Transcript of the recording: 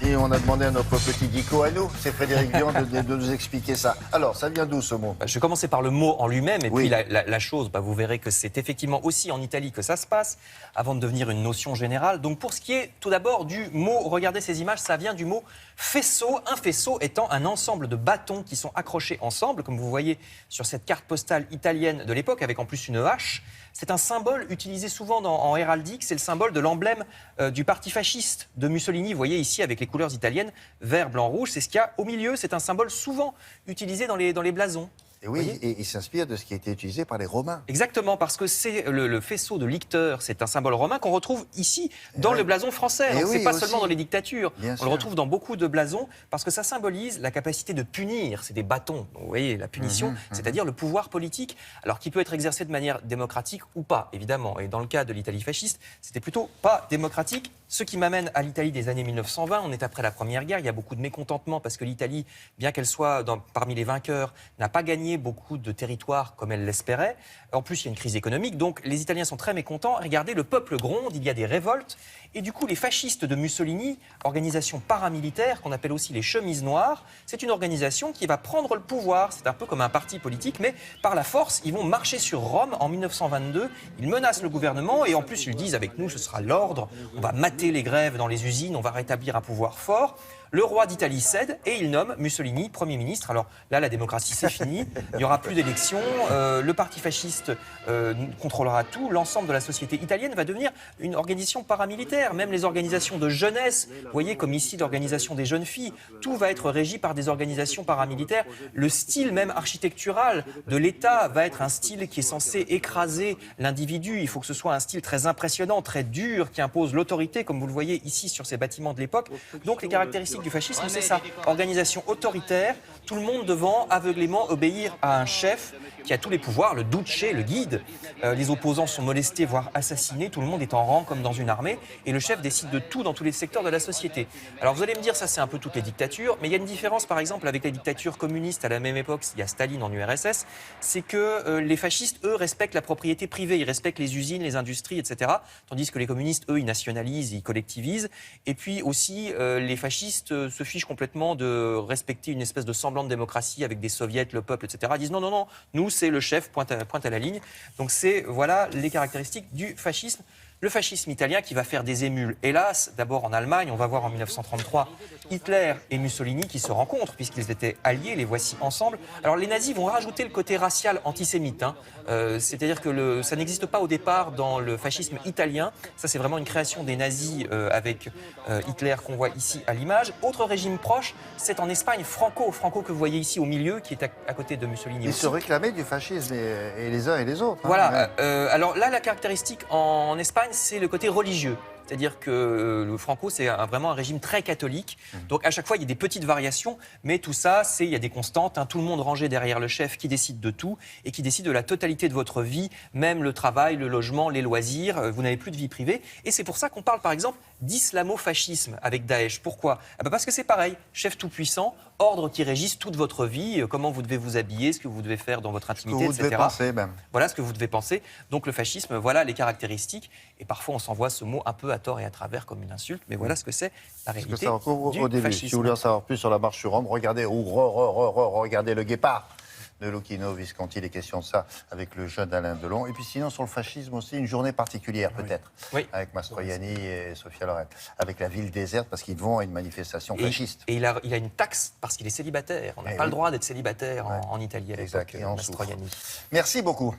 Et on a demandé à notre petit Guico à nous, c'est Frédéric Dion, de nous expliquer ça. Alors, ça vient d'où ce mot? Je vais commencer par le mot en lui-même, et Oui. puis la chose, vous verrez que c'est effectivement aussi en Italie que ça se passe, avant de devenir une notion générale. Donc pour ce qui est tout d'abord du mot, regardez ces images, ça vient du mot faisceau, un faisceau étant un ensemble de bâtons qui sont accrochés ensemble, comme vous voyez sur cette carte postale italienne de l'époque, avec en plus une hache. C'est un symbole utilisé souvent en héraldique, c'est le symbole de l'emblème du parti fasciste de Mussolini. Vous voyez ici avec les couleurs italiennes, vert, blanc, rouge, c'est ce qu'il y a au milieu. C'est un symbole souvent utilisé dans les blasons. Et oui, et il s'inspire de ce qui a été utilisé par les Romains. Exactement, parce que c'est le faisceau de licteur, c'est un symbole romain qu'on retrouve ici dans le blason français. Et Donc oui, c'est pas aussi. seulement dans les dictatures, Bien on sûr. le retrouve dans beaucoup de blasons, parce que ça symbolise la capacité de punir. C'est des bâtons, donc, vous voyez, la punition, c'est-à-dire le pouvoir politique, alors qui peut être exercé de manière démocratique ou pas, évidemment. Et dans le cas de l'Italie fasciste, c'était plutôt pas démocratique. Ce qui m'amène à l'Italie des années 1920, on est après la Première Guerre, il y a beaucoup de mécontentement parce que l'Italie, bien qu'elle soit parmi les vainqueurs, n'a pas gagné beaucoup de territoire comme elle l'espérait. En plus, il y a une crise économique, donc les Italiens sont très mécontents. Regardez, le peuple gronde, il y a des révoltes. Et du coup, les fascistes de Mussolini, organisation paramilitaire qu'on appelle aussi les chemises noires, c'est une organisation qui va prendre le pouvoir. C'est un peu comme un parti politique, mais par la force, ils vont marcher sur Rome en 1922. Ils menacent le gouvernement et en plus, ils disent avec nous, ce sera l'ordre. On va mater les grèves dans les usines, on va rétablir un pouvoir fort. Le roi d'Italie cède et il nomme Mussolini Premier ministre. Alors là, la démocratie, c'est fini. Il n'y aura plus d'élections. Le parti fasciste contrôlera tout. L'ensemble de la société italienne va devenir une organisation paramilitaire. Même les organisations de jeunesse, vous voyez comme ici l'organisation des jeunes filles, tout va être régi par des organisations paramilitaires. Le style même architectural de l'État va être un style qui est censé écraser l'individu. Il faut que ce soit un style très impressionnant, très dur, qui impose l'autorité, comme vous le voyez ici sur ces bâtiments de l'époque. Donc les caractéristiques du fascisme, c'est ça. Organisation autoritaire, tout le monde devant aveuglément obéir à un chef qui a tous les pouvoirs, le duce, le guide. Les opposants sont molestés, voire assassinés. Tout le monde est en rang comme dans une armée. Et le chef décide de tout dans tous les secteurs de la société. Alors vous allez me dire, ça c'est un peu toutes les dictatures. Mais il y a une différence par exemple avec les dictatures communistes à la même époque. Il y a Staline en URSS. C'est que les fascistes, eux, respectent la propriété privée. Ils respectent les usines, les industries, etc. Tandis que les communistes, eux, ils nationalisent, ils collectivisent. Et puis aussi, les fascistes se fichent complètement de respecter une espèce de semblant de démocratie avec des soviets, le peuple, etc. Ils disent non, non, non, nous c'est le chef, pointe à la ligne. Donc c'est, voilà, les caractéristiques du fascisme. Le fascisme italien qui va faire des émules. Hélas, d'abord en Allemagne, on va voir en 1933 Hitler et Mussolini qui se rencontrent puisqu'ils étaient alliés, les voici ensemble. Alors les nazis vont rajouter le côté racial antisémite. C'est-à-dire que ça n'existe pas au départ dans le fascisme italien. Ça c'est vraiment une création des nazis avec Hitler qu'on voit ici à l'image. Autre régime proche, c'est en Espagne, Franco que vous voyez ici au milieu, qui est à côté de Mussolini. Ils aussi. se réclamaient du fascisme, et les uns et les autres. Voilà. Alors là, la caractéristique en Espagne, c'est le côté religieux. C'est-à-dire que le Franco, c'est vraiment un régime très catholique. Donc à chaque fois, il y a des petites variations, mais tout ça, il y a des constantes. Tout le monde rangé derrière le chef qui décide de tout et qui décide de la totalité de votre vie, même le travail, le logement, les loisirs. Vous n'avez plus de vie privée. Et c'est pour ça qu'on parle, par exemple, d'islamo-fascisme avec Daesh. Pourquoi ? Parce que c'est pareil, chef tout-puissant, ordre qui régisse toute votre vie, comment vous devez vous habiller, ce que vous devez faire dans votre intimité, Ce que vous devez penser, même. Voilà ce que vous devez penser. Donc le fascisme, voilà les caractéristiques. Et parfois, on s'envoie ce mot un peu à tort et à travers comme une insulte. Mais voilà ce que c'est la réalité Parce que ça recouvre au début. fascisme. Si vous voulez en savoir plus sur la marche sur Rome, regardez, regardez le guépard de Luchino Visconti, les questions de ça avec le jeune Alain Delon. Et puis sinon, sur le fascisme aussi, une journée particulière peut-être, Oui. avec Mastroianni et Sophia Loren, avec la ville déserte parce qu'ils vont à une manifestation fasciste. Et il a une taxe parce qu'il est célibataire. On n'a pas le droit d'être célibataire en Italie à l'époque, Exact, et on souffre. Mastroianni. Merci beaucoup.